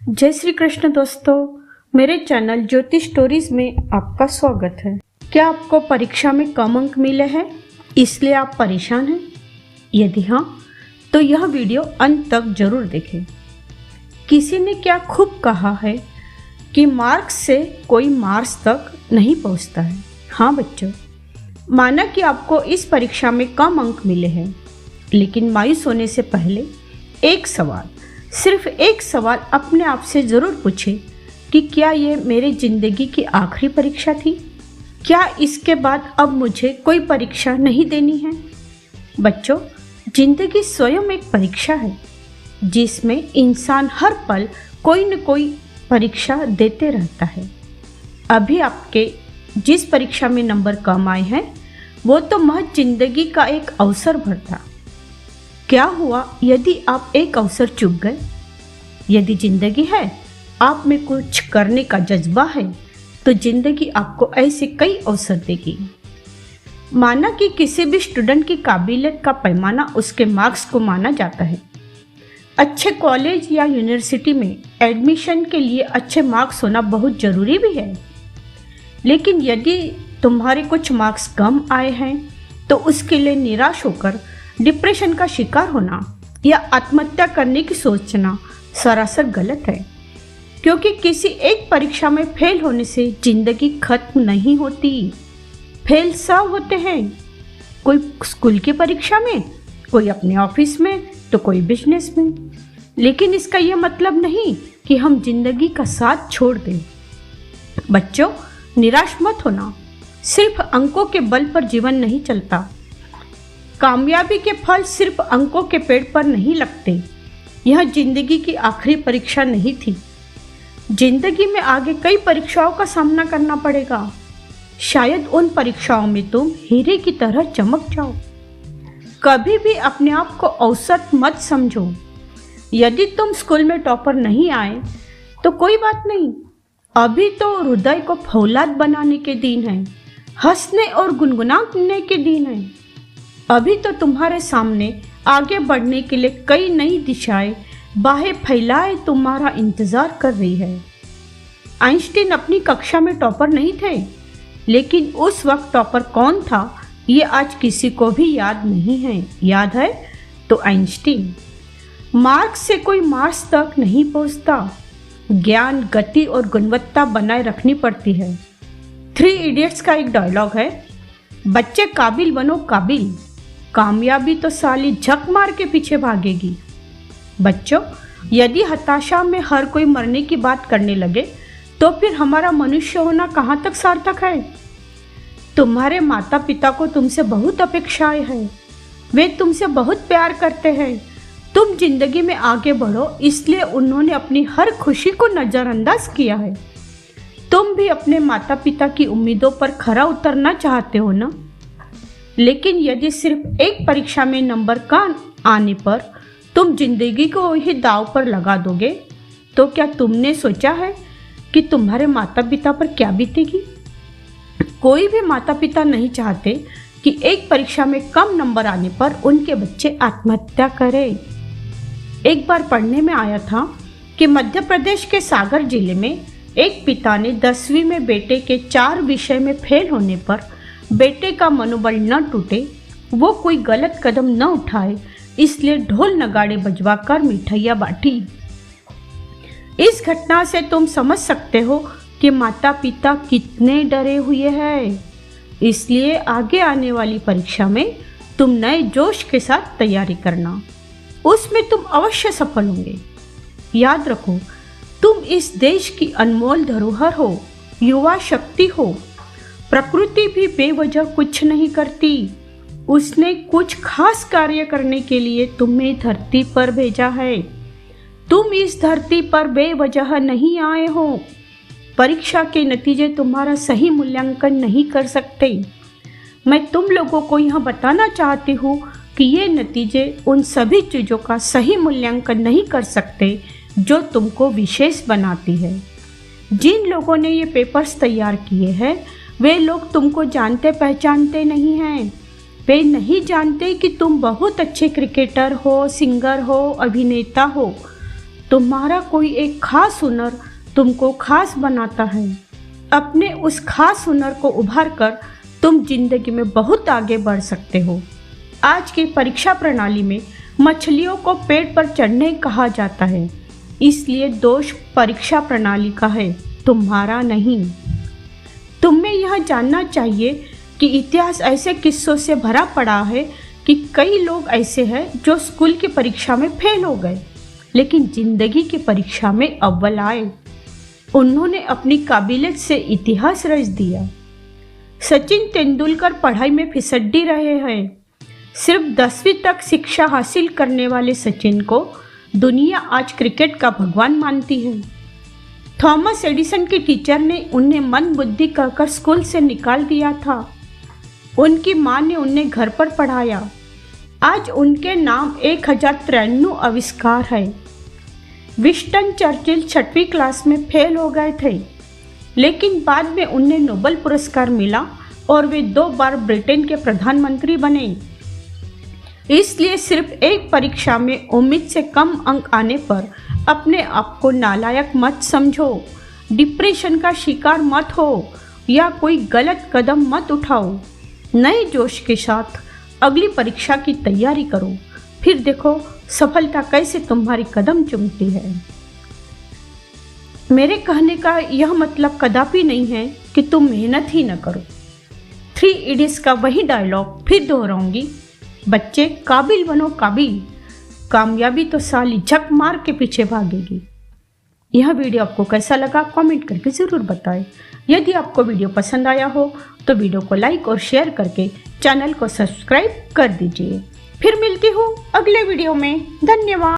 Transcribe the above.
जय श्री कृष्ण दोस्तों, मेरे चैनल ज्योति स्टोरीज में आपका स्वागत है। क्या आपको परीक्षा में कम अंक मिले हैं इसलिए आप परेशान हैं? यदि हाँ, तो यह वीडियो अंत तक जरूर देखें। किसी ने क्या खूब कहा है कि मार्क्स से कोई मार्क्स तक नहीं पहुंचता है। हाँ बच्चों, माना कि आपको इस परीक्षा में कम अंक मिले हैं, लेकिन मायूस होने से पहले सिर्फ एक सवाल अपने आप से ज़रूर पूछें कि क्या ये मेरी ज़िंदगी की आखिरी परीक्षा थी? क्या इसके बाद अब मुझे कोई परीक्षा नहीं देनी है? बच्चों, ज़िंदगी स्वयं एक परीक्षा है जिसमें इंसान हर पल कोई न कोई परीक्षा देते रहता है। अभी आपके जिस परीक्षा में नंबर कम आए हैं वो तो महज ज़िंदगी का एक अवसर भर था। क्या हुआ यदि आप एक अवसर चूक गए? यदि जिंदगी है, आप में कुछ करने का जज्बा है, तो जिंदगी आपको ऐसे कई अवसर देगी। माना कि किसी भी स्टूडेंट की काबिलियत का पैमाना उसके मार्क्स को माना जाता है। अच्छे कॉलेज या यूनिवर्सिटी में एडमिशन के लिए अच्छे मार्क्स होना बहुत ज़रूरी भी है, लेकिन यदि तुम्हारे कुछ मार्क्स कम आए हैं तो उसके लिए निराश होकर डिप्रेशन का शिकार होना या आत्महत्या करने की सोचना सरासर गलत है, क्योंकि किसी एक परीक्षा में फेल होने से जिंदगी खत्म नहीं होती। फेल सब होते हैं, कोई स्कूल की परीक्षा में, कोई अपने ऑफिस में, तो कोई बिजनेस में। लेकिन इसका यह मतलब नहीं कि हम जिंदगी का साथ छोड़ दें। बच्चों, निराश मत होना। सिर्फ अंकों के बल पर जीवन नहीं चलता। कामयाबी के फल सिर्फ अंकों के पेड़ पर नहीं लगते। यह जिंदगी की आखिरी परीक्षा नहीं थी। जिंदगी में आगे कई परीक्षाओं का सामना करना पड़ेगा। शायद उन परीक्षाओं में तुम हीरे की तरह चमक जाओ। कभी भी अपने आप को औसत मत समझो। यदि तुम स्कूल में टॉपर नहीं आए तो कोई बात नहीं, अभी तो हृदय को फौलाद बनाने के दिन है, हंसने और गुनगुनाने के दिन है। अभी तो तुम्हारे सामने आगे बढ़ने के लिए कई नई दिशाएं बाहें फैलाए तुम्हारा इंतजार कर रही है। आइंस्टीन अपनी कक्षा में टॉपर नहीं थे, लेकिन उस वक्त टॉपर कौन था ये आज किसी को भी याद नहीं है। याद है तो आइंस्टीन। मार्क्स से कोई मार्क्स तक नहीं पहुंचता। ज्ञान, गति और गुणवत्ता बनाए रखनी पड़ती है। 3 इडियट्स का एक डायलॉग है, बच्चे काबिल बनो काबिल, कामयाबी तो साली झक मार के पीछे भागेगी। बच्चों, यदि हताशा में हर कोई मरने की बात करने लगे तो फिर हमारा मनुष्य होना कहाँ तक सार्थक है? तुम्हारे माता पिता को तुमसे बहुत अपेक्षाएं हैं, वे तुमसे बहुत प्यार करते हैं। तुम जिंदगी में आगे बढ़ो, इसलिए उन्होंने अपनी हर खुशी को नज़रअंदाज किया है। तुम भी अपने माता पिता की उम्मीदों पर खरा उतरना चाहते हो ना? लेकिन यदि सिर्फ एक परीक्षा में नंबर कम आने पर तुम जिंदगी को ही दांव पर लगा दोगे, तो क्या तुमने सोचा है कि तुम्हारे माता पिता पर क्या बीतेगी? कोई भी माता पिता नहीं चाहते कि एक परीक्षा में कम नंबर आने पर उनके बच्चे आत्महत्या करें। एक बार पढ़ने में आया था कि मध्य प्रदेश के सागर जिले में एक पिता ने 10वीं में बेटे के 4 विषय में फेल होने पर बेटे का मनोबल न टूटे, वो कोई गलत कदम न उठाए, इसलिए ढोल नगाड़े बजवाकर मिठाइयाँ बांटी। इस घटना से तुम समझ सकते हो कि माता पिता कितने डरे हुए हैं। इसलिए आगे आने वाली परीक्षा में तुम नए जोश के साथ तैयारी करना, उसमें तुम अवश्य सफल होंगे। याद रखो, तुम इस देश की अनमोल धरोहर हो, युवा शक्ति हो। प्रकृति भी बेवजह कुछ नहीं करती, उसने कुछ खास कार्य करने के लिए तुम्हें धरती पर भेजा है। तुम इस धरती पर बेवजह नहीं आए हो। परीक्षा के नतीजे तुम्हारा सही मूल्यांकन नहीं कर सकते। मैं तुम लोगों को यह बताना चाहती हूँ कि ये नतीजे उन सभी चीज़ों का सही मूल्यांकन नहीं कर सकते जो तुमको विशेष बनाती है। जिन लोगों ने ये पेपर्स तैयार किए हैं वे लोग तुमको जानते पहचानते नहीं हैं। वे नहीं जानते कि तुम बहुत अच्छे क्रिकेटर हो, सिंगर हो, अभिनेता हो। तुम्हारा कोई एक खास हुनर तुमको खास बनाता है। अपने उस खास हुनर को उभार कर तुम जिंदगी में बहुत आगे बढ़ सकते हो। आज की परीक्षा प्रणाली में मछलियों को पेड़ पर चढ़ने कहा जाता है, इसलिए दोष परीक्षा प्रणाली का है, तुम्हारा नहीं। तुम्हें यह जानना चाहिए कि इतिहास ऐसे किस्सों से भरा पड़ा है कि कई लोग ऐसे हैं जो स्कूल की परीक्षा में फेल हो गए, लेकिन जिंदगी की परीक्षा में अव्वल आए। उन्होंने अपनी काबिलियत से इतिहास रच दिया। सचिन तेंदुलकर पढ़ाई में फिसड्डी रहे हैं। सिर्फ 10वीं तक शिक्षा हासिल करने वाले सचिन को दुनिया आज क्रिकेट का भगवान मानती है। थॉमस एडिसन की टीचर ने उन्हें मंदबुद्धि कहकर स्कूल से निकाल दिया था। उनकी मां ने उन्हें घर पर पढ़ाया। आज उनके नाम 1093 आविष्कार है। विंस्टन चर्चिल 6वीं क्लास में फेल हो गए थे, लेकिन बाद में उन्हें नोबेल पुरस्कार मिला और वे 2 बार ब्रिटेन के प्रधानमंत्री बने। इसलिए सिर्फ एक परीक्षा में उम्मीद से कम अंक आने पर अपने आप को नालायक मत समझो, डिप्रेशन का शिकार मत हो या कोई गलत कदम मत उठाओ। नए जोश के साथ अगली परीक्षा की तैयारी करो, फिर देखो सफलता कैसे तुम्हारी कदम चूमती है। मेरे कहने का यह मतलब कदापि नहीं है कि तुम मेहनत ही न करो। 3 इडियट्स का वही डायलॉग फिर दोहराऊंगी, बच्चे काबिल बनो काबिल, कामयाबी तो साली झक मार के पीछे भागेगी। यह वीडियो आपको कैसा लगा कमेंट करके ज़रूर बताएं। यदि आपको वीडियो पसंद आया हो तो वीडियो को लाइक और शेयर करके चैनल को सब्सक्राइब कर दीजिए। फिर मिलती हूँ अगले वीडियो में। धन्यवाद।